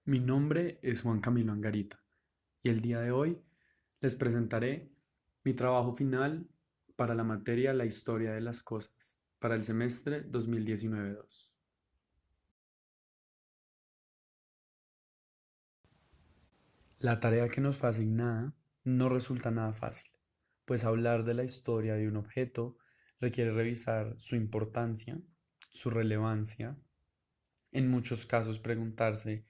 Mi nombre es Juan Camilo Angarita y el día de hoy les presentaré mi trabajo final para la materia La historia de las cosas para el semestre 2019-2. La tarea que nos fue asignada no resulta nada fácil, pues hablar de la historia de un objeto requiere revisar su importancia, su relevancia, en muchos casos preguntarse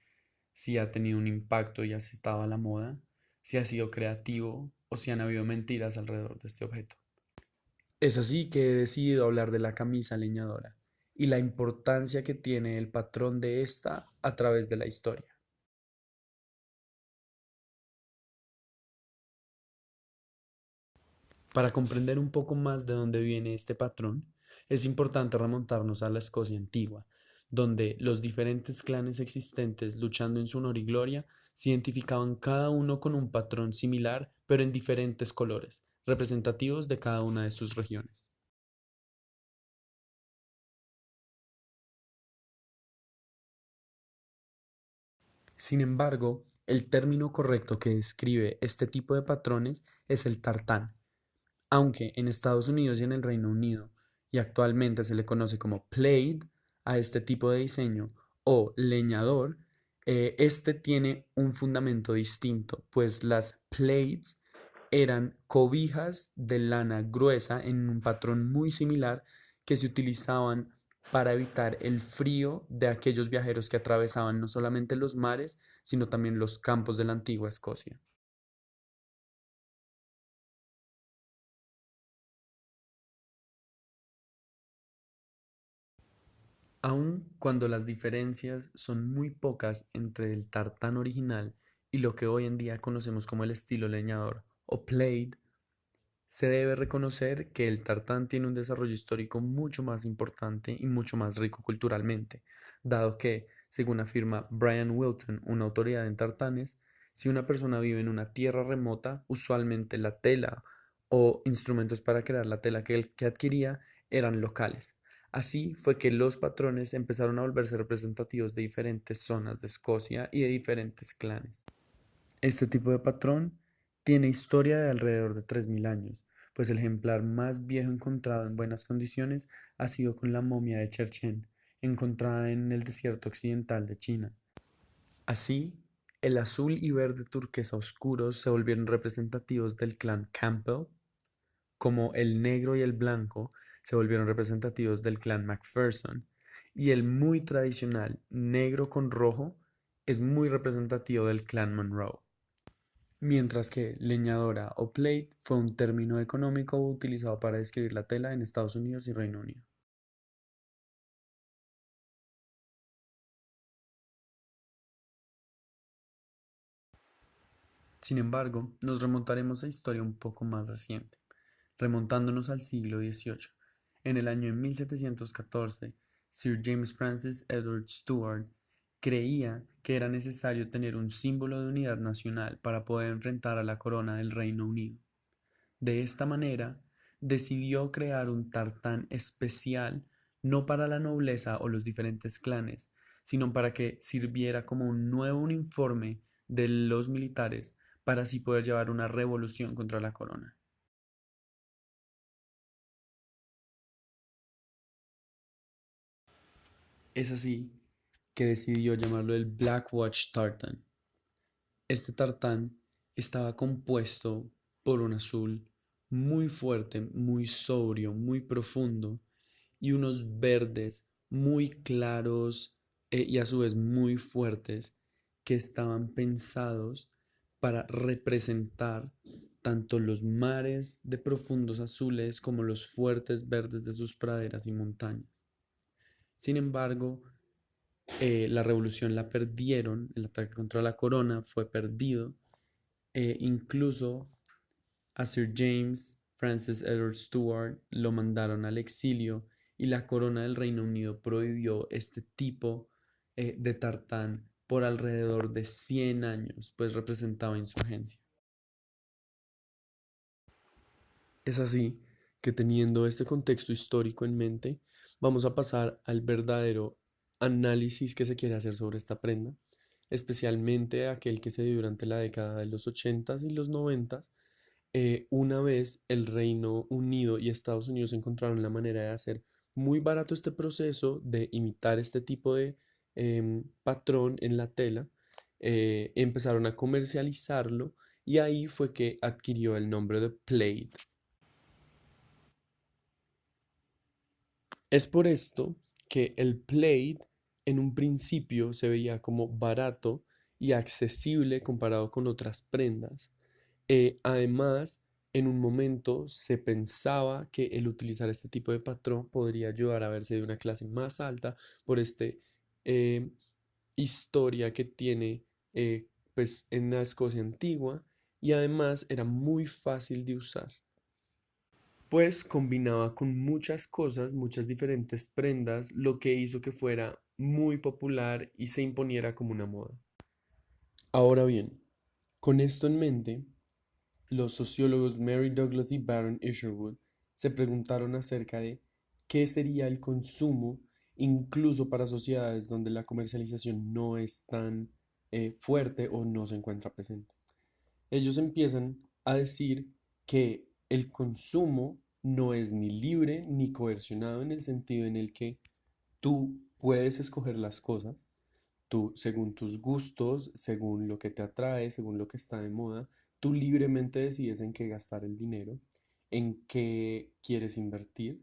si ha tenido un impacto y si estaba a la moda, si ha sido creativo o si han habido mentiras alrededor de este objeto. Es así que he decidido hablar de la camisa leñadora y la importancia que tiene el patrón de esta a través de la historia. Para comprender un poco más de dónde viene este patrón, es importante remontarnos a la Escocia antigua, donde los diferentes clanes existentes luchando en su honor y gloria se identificaban cada uno con un patrón similar, pero en diferentes colores, representativos de cada una de sus regiones. Sin embargo, el término correcto que describe este tipo de patrones es el tartán, aunque en Estados Unidos y en el Reino Unido, y actualmente se le conoce como plaid a este tipo de diseño o leñador, este tiene un fundamento distinto, pues las plaids eran cobijas de lana gruesa en un patrón muy similar que se utilizaban para evitar el frío de aquellos viajeros que atravesaban no solamente los mares, sino también los campos de la antigua Escocia. Aun cuando las diferencias son muy pocas entre el tartán original y lo que hoy en día conocemos como el estilo leñador o plaid, se debe reconocer que el tartán tiene un desarrollo histórico mucho más importante y mucho más rico culturalmente, dado que, según afirma Brian Wilton, una autoridad en tartanes, si una persona vive en una tierra remota, usualmente la tela o instrumentos para crear la tela que adquiría eran locales. Así fue que los patrones empezaron a volverse representativos de diferentes zonas de Escocia y de diferentes clanes. Este tipo de patrón tiene historia de alrededor de 3000 años, pues el ejemplar más viejo encontrado en buenas condiciones ha sido con la momia de Cherchen, encontrada en el desierto occidental de China. Así, el azul y verde turquesa oscuros se volvieron representativos del clan Campbell, como el negro y el blanco se volvieron representativos del clan MacPherson, y el muy tradicional negro con rojo es muy representativo del clan Monroe. Mientras que leñadora o plate fue un término económico utilizado para describir la tela en Estados Unidos y Reino Unido. Sin embargo, nos remontaremos a historia un poco más reciente, remontándonos al siglo XVIII. En el año 1714, Sir James Francis Edward Stuart creía que era necesario tener un símbolo de unidad nacional para poder enfrentar a la corona del Reino Unido. De esta manera, decidió crear un tartán especial no para la nobleza o los diferentes clanes, sino para que sirviera como un nuevo uniforme de los militares para así poder llevar una revolución contra la corona. Es así que decidió llamarlo el Black Watch Tartan. Este tartán estaba compuesto por un azul muy fuerte, muy sobrio, muy profundo y unos verdes muy claros y a su vez muy fuertes que estaban pensados para representar tanto los mares de profundos azules como los fuertes verdes de sus praderas y montañas. Sin embargo, la revolución la perdieron, el ataque contra la corona fue perdido, incluso a Sir James Francis Edward Stuart lo mandaron al exilio y la corona del Reino Unido prohibió este tipo de tartán por alrededor de 100 años, pues representaba insurgencia. Es así que teniendo este contexto histórico en mente, vamos a pasar al verdadero análisis que se quiere hacer sobre esta prenda, especialmente aquel que se dio durante la década de los 80s y los 90s. Una vez el Reino Unido y Estados Unidos encontraron la manera de hacer muy barato este proceso de imitar este tipo de patrón en la tela, empezaron a comercializarlo y ahí fue que adquirió el nombre de plaid. Es por esto que el plaid en un principio se veía como barato y accesible comparado con otras prendas. Además, en un momento se pensaba que el utilizar este tipo de patrón podría ayudar a verse de una clase más alta por este eh, historia que tiene pues en la Escocia antigua, y además era muy fácil de usar, pues combinaba con muchas cosas, muchas diferentes prendas, lo que hizo que fuera muy popular y se imponiera como una moda. Ahora bien, con esto en mente, los sociólogos Mary Douglas y Baron Isherwood se preguntaron acerca de qué sería el consumo, incluso para sociedades donde la comercialización no es tan fuerte o no se encuentra presente. Ellos empiezan a decir que el consumo no es ni libre ni coercionado en el sentido en el que tú puedes escoger las cosas, tú, según tus gustos, según lo que te atrae, según lo que está de moda, tú libremente decides en qué gastar el dinero, en qué quieres invertir,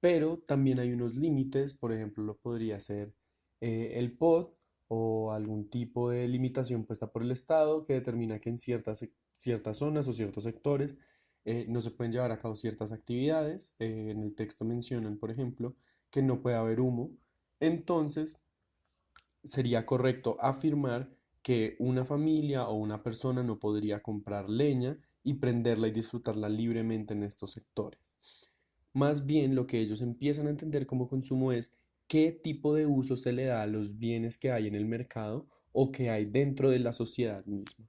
pero también hay unos límites, por ejemplo, lo podría ser el POT o algún tipo de limitación puesta por el Estado que determina que en ciertas zonas o ciertos sectores no se pueden llevar a cabo ciertas actividades. En el texto mencionan, por ejemplo, que no puede haber humo. Entonces, sería correcto afirmar que una familia o una persona no podría comprar leña y prenderla y disfrutarla libremente en estos sectores. Más bien lo que ellos empiezan a entender como consumo es qué tipo de uso se le da a los bienes que hay en el mercado o que hay dentro de la sociedad misma.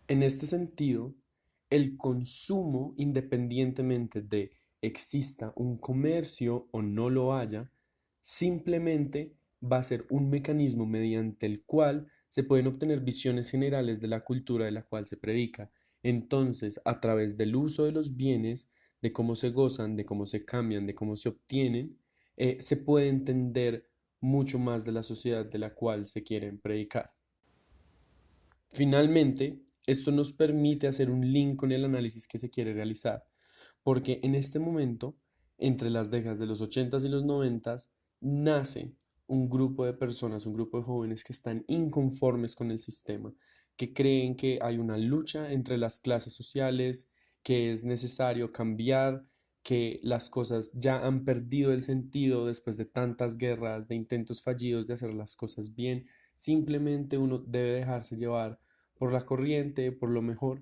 En este sentido, el consumo, independientemente de exista un comercio o no lo haya, simplemente va a ser un mecanismo mediante el cual se pueden obtener visiones generales de la cultura de la cual se predica. Entonces, a través del uso de los bienes, de cómo se gozan, de cómo se cambian, de cómo se obtienen, se puede entender mucho más de la sociedad de la cual se quieren predicar. Finalmente, esto nos permite hacer un link con el análisis que se quiere realizar, porque en este momento, entre las décadas de los 80s y los 90s, nace un grupo de personas, un grupo de jóvenes que están inconformes con el sistema, que creen que hay una lucha entre las clases sociales, que es necesario cambiar, que las cosas ya han perdido el sentido después de tantas guerras, de intentos fallidos de hacer las cosas bien. Simplemente uno debe dejarse llevar por la corriente, por lo mejor.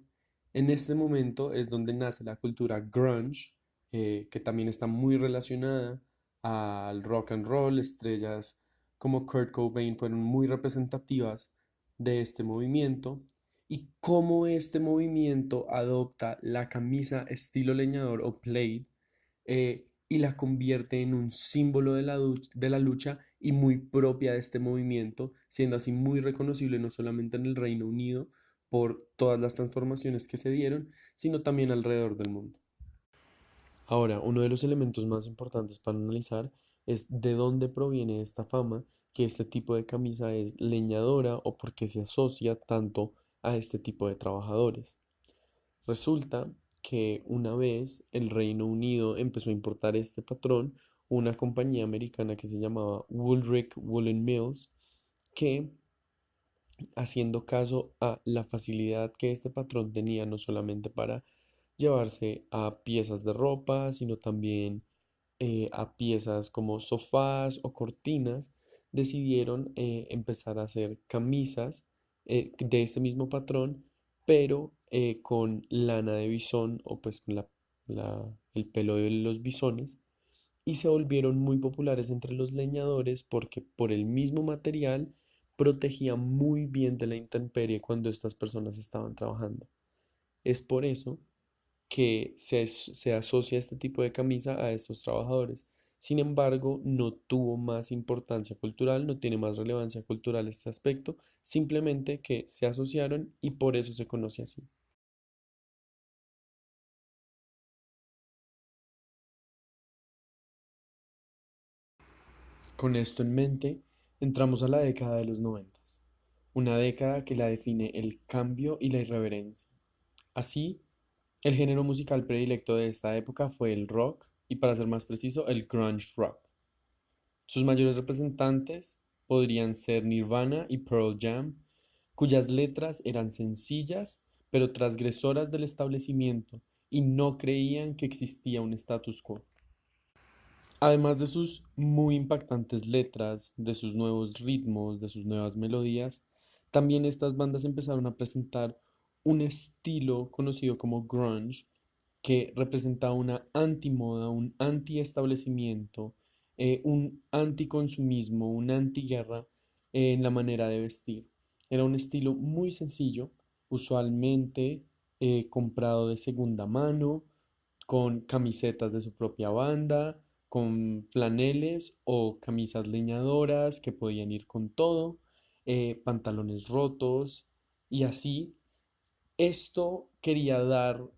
En este momento es donde nace la cultura grunge, que también está muy relacionada al rock and roll. Estrellas como Kurt Cobain fueron muy representativas de este movimiento, y cómo este movimiento adopta la camisa estilo leñador o plaid y la convierte en un símbolo de la lucha y muy propia de este movimiento, siendo así muy reconocible no solamente en el Reino Unido por todas las transformaciones que se dieron, sino también alrededor del mundo. Ahora, uno de los elementos más importantes para analizar es de dónde proviene esta fama, que este tipo de camisa es leñadora o por qué se asocia tanto a este tipo de trabajadores. Resulta que una vez el Reino Unido empezó a importar este patrón, una compañía americana que se llamaba Woolrich Woolen Mills, que haciendo caso a la facilidad que este patrón tenía no solamente para llevarse a piezas de ropa, sino también a piezas como sofás o cortinas, decidieron empezar a hacer camisas de este mismo patrón, pero con lana de bisón o pues con el pelo de los bisones, y se volvieron muy populares entre los leñadores porque por el mismo material protegía muy bien de la intemperie cuando estas personas estaban trabajando. Es por eso que se asocia este tipo de camisa a estos trabajadores. Sin embargo, no tuvo más importancia cultural, no tiene más relevancia cultural este aspecto, simplemente que se asociaron y por eso se conoce así. Con esto en mente, entramos a la década de los 90, una década que la define el cambio y la irreverencia. Así, el género musical predilecto de esta época fue el rock y, para ser más preciso, el grunge rock. Sus mayores representantes podrían ser Nirvana y Pearl Jam, cuyas letras eran sencillas pero transgresoras del establecimiento y no creían que existía un status quo. Además de sus muy impactantes letras, de sus nuevos ritmos, de sus nuevas melodías, también estas bandas empezaron a presentar un estilo conocido como grunge, que representaba una antimoda, un anti-establecimiento, un anticonsumismo, una antiguerra en la manera de vestir. Era un estilo muy sencillo, usualmente comprado de segunda mano, con camisetas de su propia banda, con flaneles o camisas leñadoras que podían ir con todo, pantalones rotos y así. Esto quería dar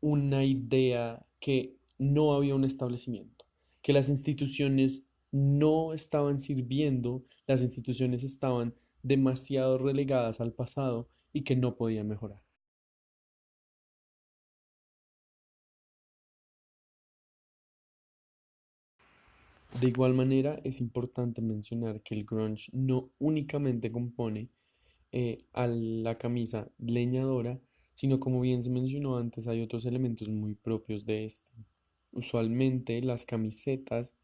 una idea que no había un establecimiento, que las instituciones no estaban sirviendo, las instituciones estaban demasiado relegadas al pasado y que no podían mejorar. De igual manera, es importante mencionar que el grunge no únicamente compone a la camisa leñadora, sino como bien se mencionó antes, hay otros elementos muy propios de este. Usualmente las camisetas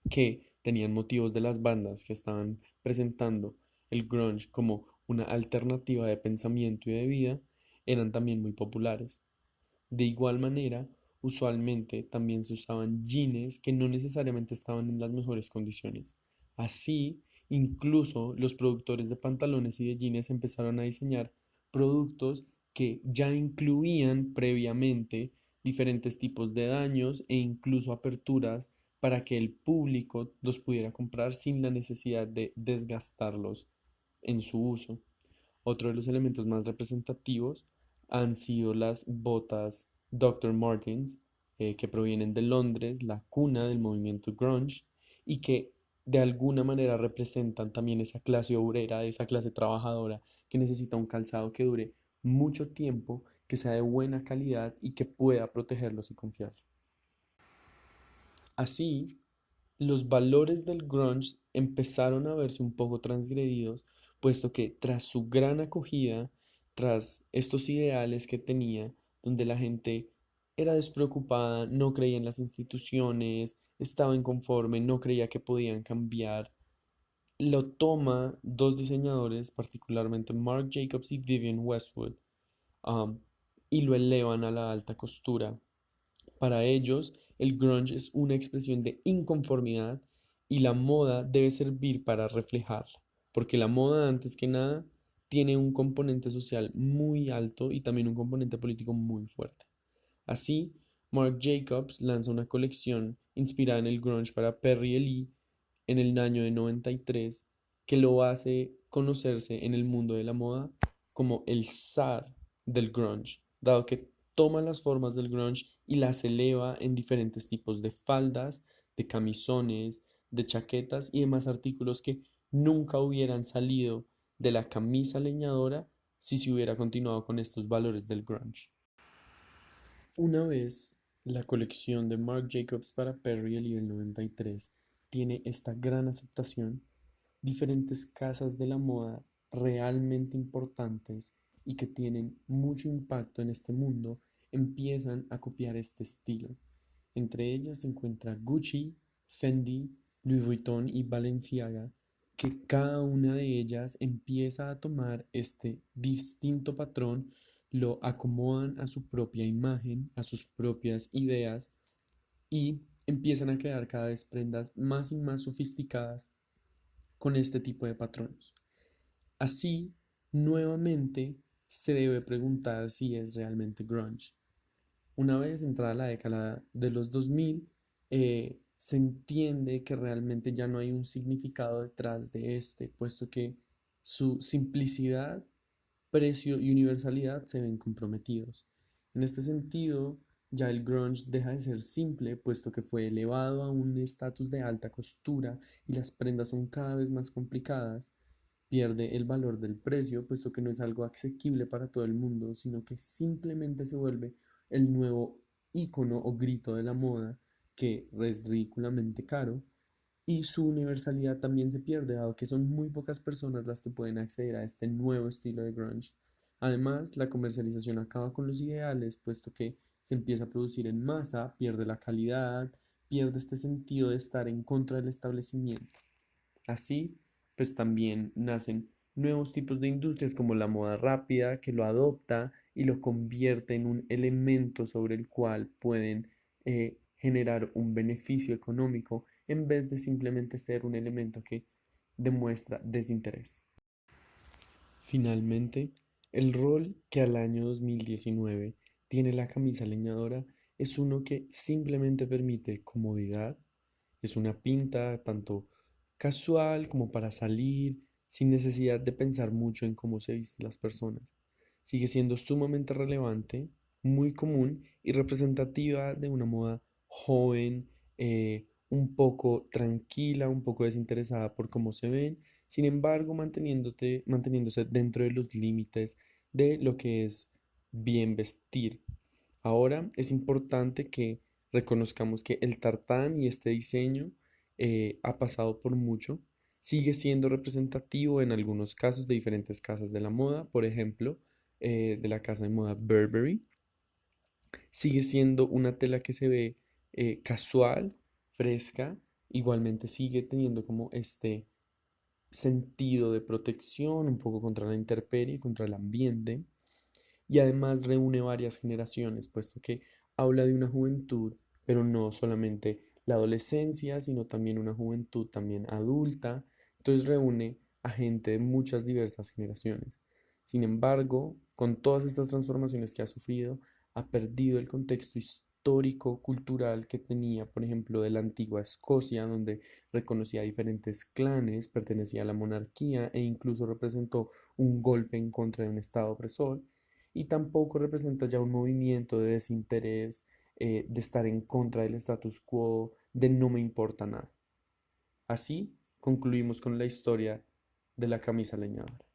que tenían motivos de las bandas que estaban presentando el grunge como una alternativa de pensamiento y de vida eran también muy populares. De igual manera, usualmente también se usaban jeans que no necesariamente estaban en las mejores condiciones. Así, incluso los productores de pantalones y de jeans empezaron a diseñar productos que ya incluían previamente diferentes tipos de daños e incluso aperturas para que el público los pudiera comprar sin la necesidad de desgastarlos en su uso. Otro de los elementos más representativos han sido las botas Dr. Martens, que provienen de Londres, la cuna del movimiento grunge, y que de alguna manera representan también esa clase obrera, esa clase trabajadora que necesita un calzado que dure mucho tiempo, que sea de buena calidad y que pueda protegerlos y confiar. Así, los valores del grunge empezaron a verse un poco transgredidos, puesto que tras su gran acogida, tras estos ideales que tenía, donde la gente era despreocupada, no creía en las instituciones, estaba inconforme, no creía que podían cambiar, lo toma dos diseñadores, particularmente Marc Jacobs y Vivienne Westwood, um, y lo elevan a la alta costura. Para ellos, el grunge es una expresión de inconformidad y la moda debe servir para reflejarla, porque la moda, antes que nada, tiene un componente social muy alto y también un componente político muy fuerte. Así, Marc Jacobs lanza una colección inspirada en el grunge para Perry Lee en el año de 93, que lo hace conocerse en el mundo de la moda como el zar del grunge, dado que toma las formas del grunge y las eleva en diferentes tipos de faldas, de camisones, de chaquetas y demás artículos que nunca hubieran salido de la camisa leñadora si se hubiera continuado con estos valores del grunge. Una vez la colección de Marc Jacobs para Perry Ellie del 93 tiene esta gran aceptación, diferentes casas de la moda realmente importantes y que tienen mucho impacto en este mundo empiezan a copiar este estilo. Entre ellas se encuentra Gucci, Fendi, Louis Vuitton y Balenciaga, que cada una de ellas empieza a tomar este distinto patrón, lo acomodan a su propia imagen, a sus propias ideas y empiezan a crear cada vez prendas más y más sofisticadas con este tipo de patrones. Así, nuevamente, se debe preguntar si es realmente grunge. Una vez entrada la década de los 2000, se entiende que realmente ya no hay un significado detrás de este, puesto que su simplicidad, precio y universalidad se ven comprometidos. En este sentido, ya el grunge deja de ser simple, puesto que fue elevado a un estatus de alta costura y las prendas son cada vez más complicadas. Pierde el valor del precio, puesto que no es algo asequible para todo el mundo, sino que simplemente se vuelve el nuevo icono o grito de la moda, que es ridículamente caro, y su universalidad también se pierde, dado que son muy pocas personas las que pueden acceder a este nuevo estilo de grunge. Además, la comercialización acaba con los ideales, puesto que se empieza a producir en masa, pierde la calidad, pierde este sentido de estar en contra del establecimiento. Así, pues también nacen nuevos tipos de industrias como la moda rápida, que lo adopta y lo convierte en un elemento sobre el cual pueden generar un beneficio económico en vez de simplemente ser un elemento que demuestra desinterés. Finalmente, el rol que al año 2019 tiene la camisa leñadora es uno que simplemente permite comodidad, es una pinta tanto casual como para salir, sin necesidad de pensar mucho en cómo se visten las personas. Sigue siendo sumamente relevante, muy común y representativa de una moda joven, un poco tranquila, un poco desinteresada por cómo se ven, sin embargo, manteniéndose dentro de los límites de lo que es bien vestir. Ahora es importante que reconozcamos que el tartán y este diseño ha pasado por mucho. Sigue siendo representativo en algunos casos de diferentes casas de la moda, por ejemplo, de la casa de moda Burberry. Sigue siendo una tela que se ve casual, fresca, igualmente sigue teniendo como este sentido de protección, un poco contra la intemperie, contra el ambiente, y además reúne varias generaciones, puesto que habla de una juventud, pero no solamente la adolescencia, sino también una juventud también adulta, entonces reúne a gente de muchas diversas generaciones. Sin embargo, con todas estas transformaciones que ha sufrido, ha perdido el contexto histórico, cultural que tenía, por ejemplo, de la antigua Escocia, donde reconocía diferentes clanes, pertenecía a la monarquía e incluso representó un golpe en contra de un estado opresor, y tampoco representa ya un movimiento de desinterés, de estar en contra del status quo, de no me importa nada. Así concluimos con la historia de la camisa leñadora.